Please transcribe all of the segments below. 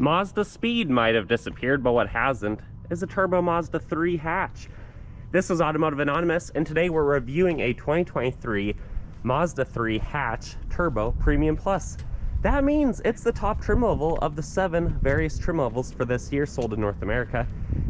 Mazda speed might have disappeared, but what hasn't is a turbo Mazda 3 hatch. This is Automotive Anonymous, and today we're reviewing a 2023 Mazda 3 hatch Turbo Premium Plus. That means it's the top trim level of the 7 various trim levels for this year sold in North America.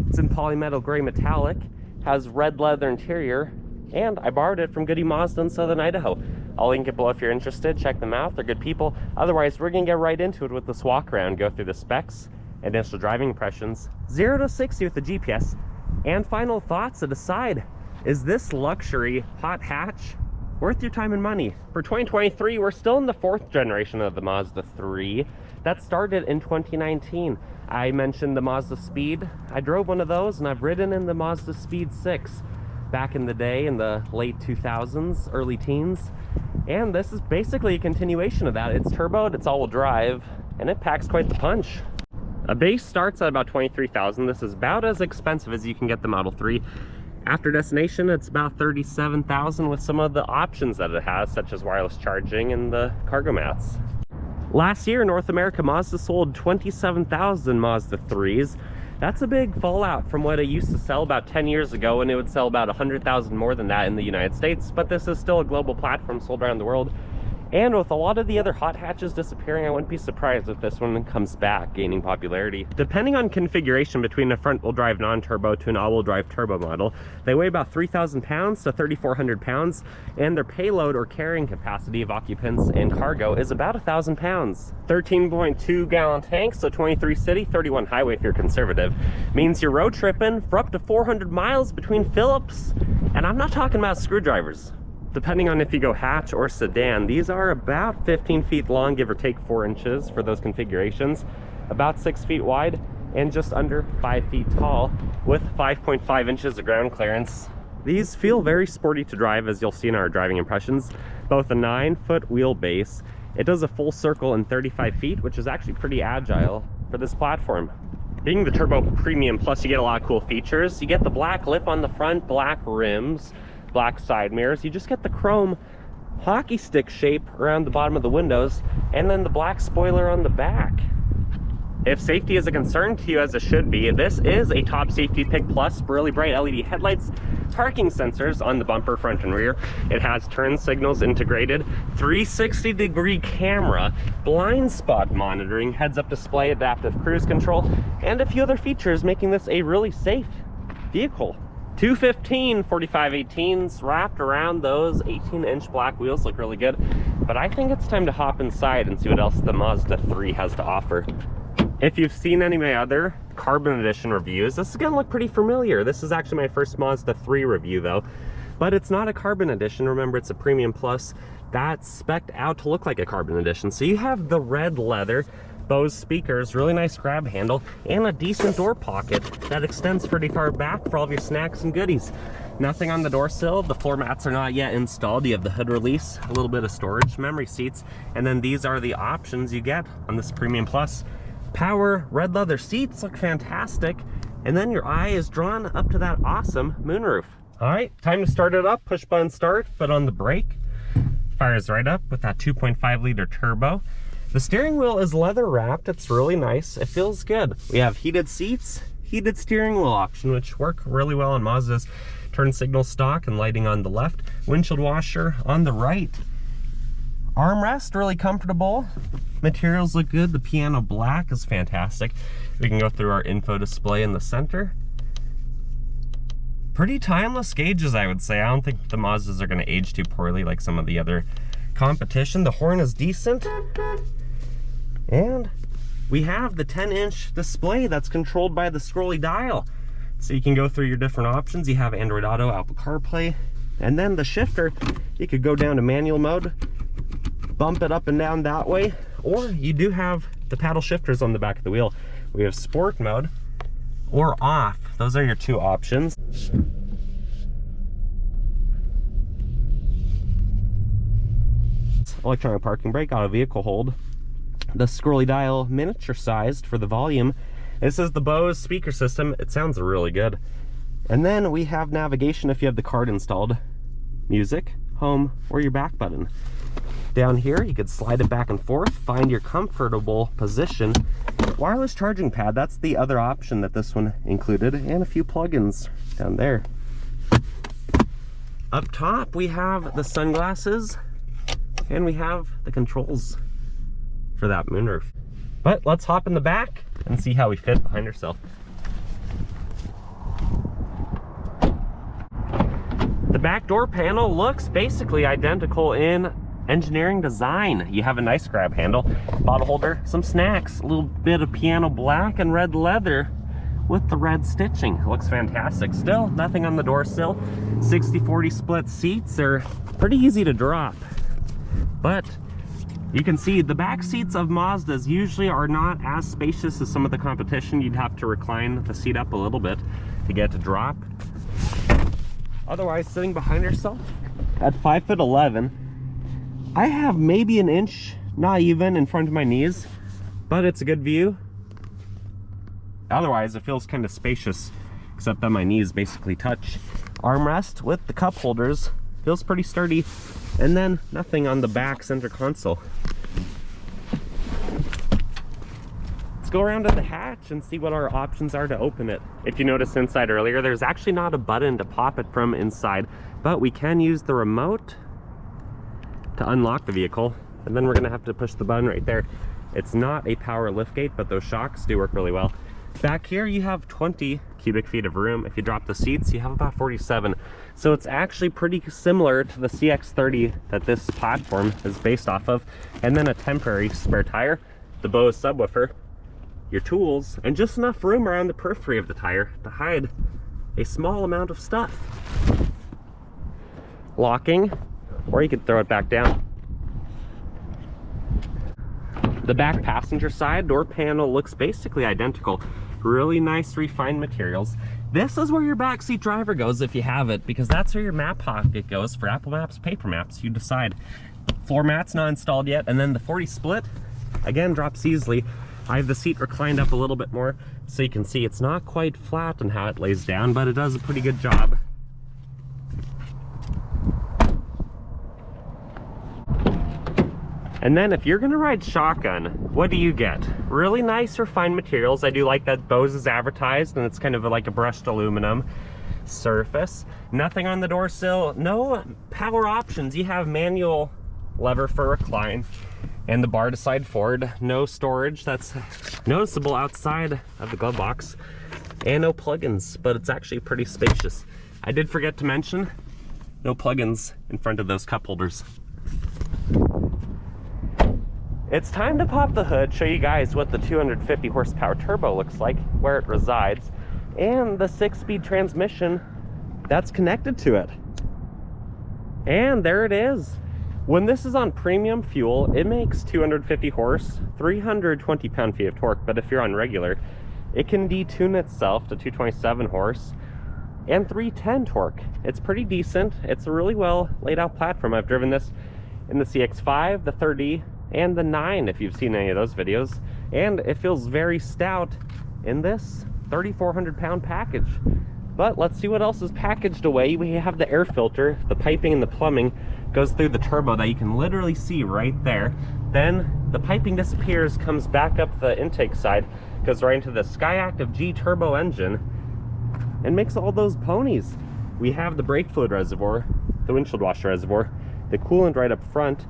It's in polymetal gray metallic, has red leather interior, and I borrowed it from Goody Mazda in Southern Idaho. I'll link it below if you're interested. Check them out. They're good people. Otherwise, we're going to get right into it with this walk-around, go through the specs, initial driving impressions, 0 to 60 with the GPS, and final thoughts to decide, is this luxury hot hatch worth your time and money? For 2023, we're still in the 4th generation of the Mazda 3. That started in 2019. I mentioned the Mazda Speed. I drove one of those, and I've ridden in the Mazda Speed 6 back in the day, in the late 2000s, early teens. And this is basically a continuation of that. It's turboed, it's all-wheel drive, and it packs quite the punch. A base starts at about $23,000. This is about as expensive as you can get the Model 3. After destination, it's about $37,000 with some of the options that it has, such as wireless charging and the cargo mats. Last year in North America, Mazda sold 27,000 Mazda 3s. That's a big fallout from what it used to sell about 10 years ago, and it would sell about 100,000 more than that in the United States, but this is still a global platform sold around the world. And with a lot of the other hot hatches disappearing, I wouldn't be surprised if this one comes back, gaining popularity. Depending on configuration between a front-wheel drive non-turbo to an all-wheel drive turbo model, they weigh about 3,000 pounds to 3,400 pounds, and their payload or carrying capacity of occupants and cargo is about 1,000 pounds. 13.2 gallon tank, so 23 city, 31 highway if you're conservative. Means you're road tripping for up to 400 miles between Phillips, and I'm not talking about screwdrivers. Depending on if you go hatch or sedan, these are about 15 feet long, give or take 4 inches for those configurations, about 6 feet wide, and just under 5 feet tall with 5.5 inches of ground clearance. These feel very sporty to drive, as you'll see in our driving impressions. Both a 9-foot wheelbase. It does a full circle in 35 feet, which is actually pretty agile for this platform. Being the Turbo Premium Plus, you get a lot of cool features. You get the black lip on the front, black rims, black side mirrors. You just get the chrome hockey stick shape around the bottom of the windows, and then the black spoiler on the back. If safety is a concern to you, as it should be, this is a top safety pick plus. Really bright LED headlights, parking sensors on the bumper front and rear. It has turn signals integrated, 360-degree camera, blind spot monitoring, heads-up display, adaptive cruise control, and a few other features making this a really safe vehicle. 215 4518s wrapped around those 18-inch black wheels look really good, but I think it's time to hop inside and see what else the Mazda 3 has to offer. If you've seen any of my other Carbon Edition reviews, this is gonna look pretty familiar. This is actually my first Mazda 3 review though, but it's not a Carbon Edition. Remember, it's a Premium Plus that's spec'd out to look like a Carbon Edition. So you have the red leather, Bose speakers, really nice grab handle, and a decent door pocket that extends pretty far back for all of your snacks and goodies. Nothing on the door sill. The floor mats are not yet installed. You have the hood release, a little bit of storage, memory seats, and then these are the options you get on this Premium Plus. Power red leather seats look fantastic, and then your eye is drawn up to that awesome moonroof. All right, time to start it up. Push button start, foot on the brake. Fires right up with that 2.5 liter turbo. The steering wheel is leather wrapped. It's really nice. It feels good. We have heated seats, heated steering wheel option, which work really well on Mazda's. Turn signal stock and lighting on the left. Windshield washer on the right. Armrest, really comfortable. Materials look good. The piano black is fantastic. We can go through our info display in the center. Pretty timeless gauges, I would say. I don't think the Mazdas are going to age too poorly like some of the other competition. The horn is decent. And we have the 10-inch display that's controlled by the scrolly dial. So you can go through your different options. You have Android Auto, Apple CarPlay, and then the shifter, you could go down to manual mode, bump it up and down that way, or you do have the paddle shifters on the back of the wheel. We have sport mode or off. Those are your two options. Electronic parking brake, auto vehicle hold. The scrolly dial, miniature sized for the volume. This is the Bose speaker system. It sounds really good. And then we have navigation if you have the card installed. Music, home, or your back button. Down here, you could slide it back and forth, find your comfortable position, wireless charging pad. That's the other option that this one included, and a few plugins down there. Up top we have the sunglasses, and we have the controls for that moonroof. But let's hop in the back and see how we fit behind ourselves. The back door panel looks basically identical in engineering design. You have a nice grab handle, bottle holder, some snacks, a little bit of piano black and red leather with the red stitching. It looks fantastic. Still nothing on the door sill. 60-40 split seats are pretty easy to drop, but you can see the back seats of Mazdas usually are not as spacious as some of the competition. You'd have to recline the seat up a little bit to get to drop. Otherwise, sitting behind yourself at 5'11", I have maybe an inch, not even, in front of my knees, but it's a good view. Otherwise, it feels kind of spacious, except that my knees basically touch. Armrest with the cup holders feels pretty sturdy, and then nothing on the back center console. Let's go around to the hatch and see what our options are to open it. If you noticed inside earlier, there's actually not a button to pop it from inside, but we can use the remote to unlock the vehicle, and then we're gonna have to push the button right there. It's not a power liftgate, but those shocks do work really well. Back here you have 20 cubic feet of room. If you drop the seats, you have about 47. So it's actually pretty similar to the CX-30 that this platform is based off of. And then a temporary spare tire, the Bose subwoofer, your tools, and just enough room around the periphery of the tire to hide a small amount of stuff. Locking, or you could throw it back down. The back passenger side door panel looks basically identical. Really nice refined materials. This is where your backseat driver goes if you have it, because that's where your map pocket goes for Apple Maps, paper maps, you decide. Floor mat's not installed yet, and then the 40 split, again, drops easily. I have the seat reclined up a little bit more, so you can see it's not quite flat in how it lays down, but it does a pretty good job. And then if you're gonna ride shotgun, what do you get? Really nice refined materials. I do like that Bose is advertised, and it's kind of like a brushed aluminum surface. Nothing on the door sill, no power options. You have manual lever for recline and the bar to slide forward. No storage that's noticeable outside of the glove box, and no plugins, but it's actually pretty spacious. I did forget to mention, no plugins in front of those cup holders. It's time to pop the hood, show you guys what the 250 horsepower turbo looks like, where it resides, and the 6-speed transmission that's connected to it. And there it is. When this is on premium fuel, it makes 250 horse, 320 pound-feet of torque, but if you're on regular, it can detune itself to 227 horse and 310 torque. It's pretty decent. It's a really well laid out platform. I've driven this in the CX-5, the 30, and the 9 if you've seen any of those videos, and it feels very stout in this 3,400 pound package. But let's see what else is packaged away. We have the air filter, the piping and the plumbing goes through the turbo that you can literally see right there. Then the piping disappears, comes back up the intake side, goes right into the Skyactiv G turbo engine, and makes all those ponies. We have the brake fluid reservoir, the windshield washer reservoir, the coolant right up front.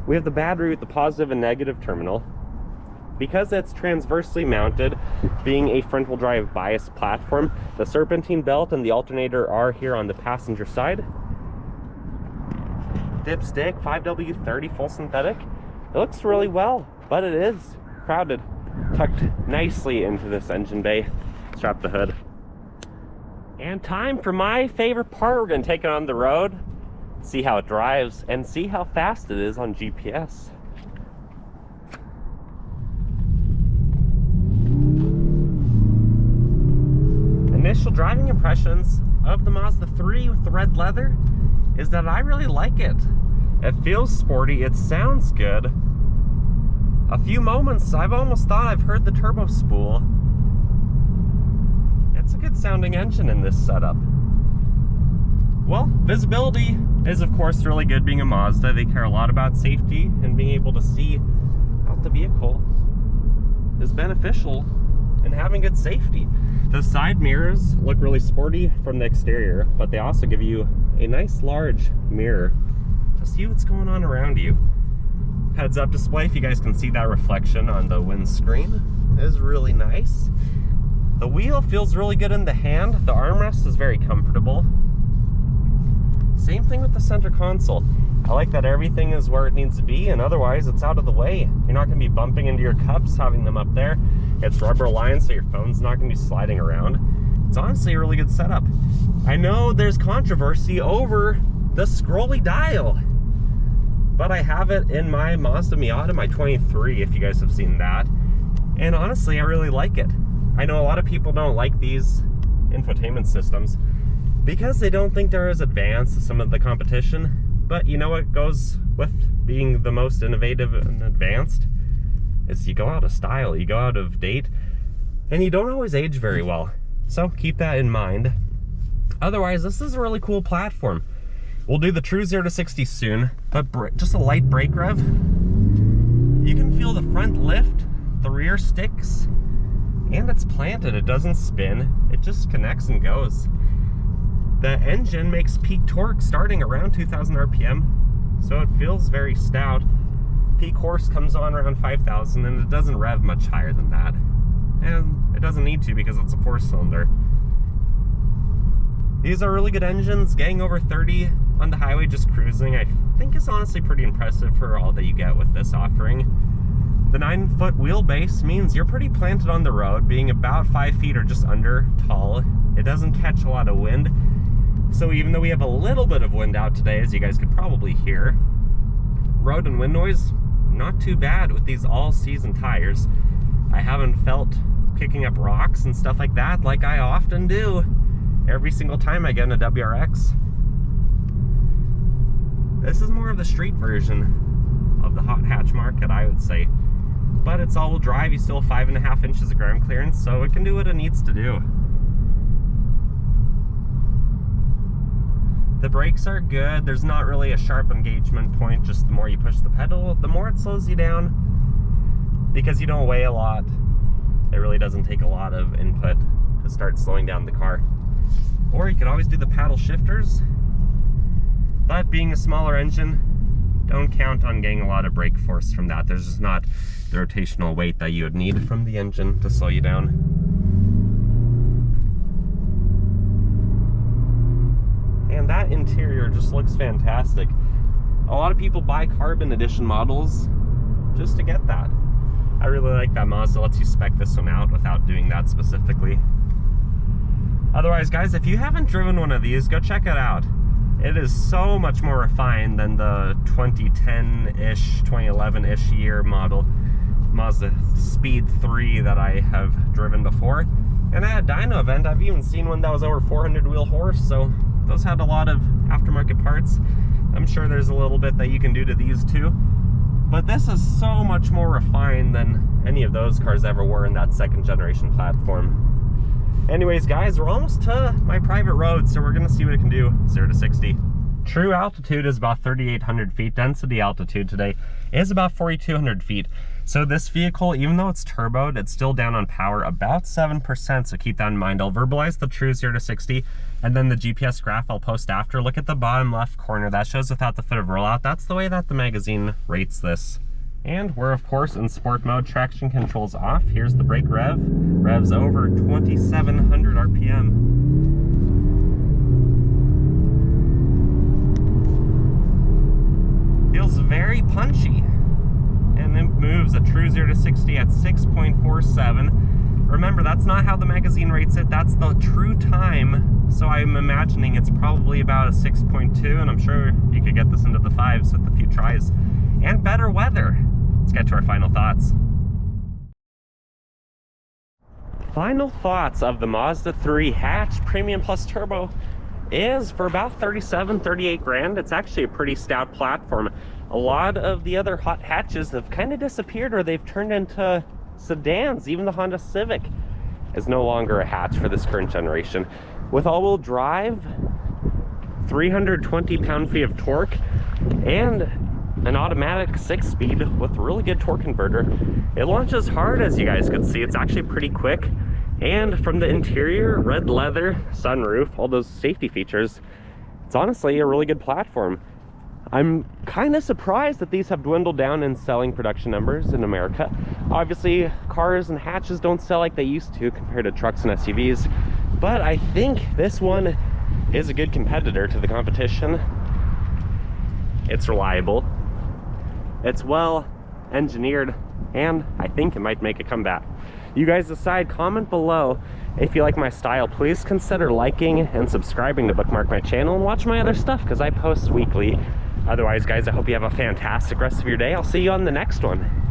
We have the battery with the positive and negative terminal. Because it's transversely mounted, being a front-wheel drive bias platform, the serpentine belt and the alternator are here on the passenger side. Dipstick, 5W30 full synthetic. It looks really well, but it is crowded. Tucked nicely into this engine bay. Strap the hood. And time for my favorite part. We're gonna take it on the road, see how it drives, and see how fast it is on GPS. Initial driving impressions of the Mazda 3 with the red leather is that I really like it. It feels sporty, it sounds good. A few moments, I've almost thought I've heard the turbo spool. It's a good sounding engine in this setup. Well, visibility is of course really good being a Mazda. They care a lot about safety and being able to see out the vehicle. is beneficial in having good safety. The side mirrors look really sporty from the exterior, but they also give you a nice large mirror to see what's going on around you. Heads up display, if you guys can see that reflection on the windscreen, is really nice. The wheel feels really good in the hand. The armrest is very comfortable. Same thing with the center console. I like that everything is where it needs to be, and otherwise it's out of the way. You're not going to be bumping into your cups having them up there. It's rubber lined, so your phone's not going to be sliding around. It's honestly a really good setup. I know there's controversy over the scrolly dial, but I have it in my Mazda Miata, my 23, if you guys have seen that. And honestly, I really like it. I know a lot of people don't like these infotainment systems because they don't think they're as advanced as some of the competition. But you know what goes with being the most innovative and advanced? Is you go out of style, you go out of date, and you don't always age very well. So keep that in mind. Otherwise, this is a really cool platform. We'll do the true 0 to 60 soon, but just a light brake rev. You can feel the front lift, the rear sticks, and it's planted. It doesn't spin, it just connects and goes. The engine makes peak torque starting around 2,000 RPM, so it feels very stout. Peak horse comes on around 5,000, and it doesn't rev much higher than that. And it doesn't need to because it's a 4-cylinder. These are really good engines. Getting over 30 on the highway just cruising, I think is honestly pretty impressive for all that you get with this offering. The 9-foot wheelbase means you're pretty planted on the road, being about 5 feet or just under tall. It doesn't catch a lot of wind. So even though we have a little bit of wind out today, as you guys could probably hear, road and wind noise, not too bad with these all-season tires. I haven't felt kicking up rocks and stuff like that like I often do every single time I get in a WRX. This is more of the street version of the hot hatch market, I would say. But it's all-wheel drive, you still have 5.5 inches of ground clearance, so it can do what it needs to do. The brakes are good. There's not really a sharp engagement point, just the more you push the pedal, the more it slows you down. Because you don't weigh a lot, it really doesn't take a lot of input to start slowing down the car. Or you could always do the paddle shifters, but being a smaller engine, don't count on getting a lot of brake force from that. There's just not the rotational weight that you would need from the engine to slow you down. And that interior just looks fantastic. A lot of people buy carbon edition models just to get that. I really like that Mazda lets you spec this one out without doing that specifically. Otherwise, guys, if you haven't driven one of these, go check it out. It is so much more refined than the 2010-ish, 2011-ish year model Mazda Speed 3 that I have driven before. And at a dyno event, I've even seen one that was over 400 wheel horse, so those had a lot of aftermarket parts. I'm sure there's a little bit that you can do to these too. But this is so much more refined than any of those cars ever were in that second generation platform. Anyways, guys, we're almost to my private road, so we're gonna see what it can do 0 to 60. True altitude is about 3,800 feet. Density altitude today is about 4,200 feet. So this vehicle, even though it's turboed, it's still down on power about 7%, so keep that in mind. I'll verbalize the true 0 to 60, and then the GPS graph I'll post after. Look at the bottom left corner. That shows without the foot of rollout. That's the way that the magazine rates this. And we're, of course, in sport mode. Traction controls off. Here's the brake rev. Revs over 2,700 RPM. Feels very punchy. And then moves a true 0 to 60 at 6.47. Remember, that's not how the magazine rates it. That's the true time. So I'm imagining it's probably about a 6.2, and I'm sure you could get this into the 5s with a few tries. And better weather. Let's get to our final thoughts. Final thoughts of the Mazda 3 Hatch Premium Plus Turbo is for about 37, 38 grand. It's actually a pretty stout platform. A lot of the other hot hatches have kind of disappeared, or they've turned into sedans. Even the Honda Civic is no longer a hatch for this current generation. With all-wheel drive, 320 pound-feet of torque, and an automatic 6-speed with really good torque converter. It launches hard, as you guys can see. It's actually pretty quick. And from the interior, red leather, sunroof, all those safety features, it's honestly a really good platform. I'm kind of surprised that these have dwindled down in selling production numbers in America. Obviously, cars and hatches don't sell like they used to compared to trucks and SUVs, but I think this one is a good competitor to the competition. It's reliable, it's well engineered, and I think it might make a comeback. You guys decide. Comment below if you like my style. Please consider liking and subscribing to bookmark my channel and watch my other stuff, because I post weekly. Otherwise, guys, I hope you have a fantastic rest of your day. I'll see you on the next one.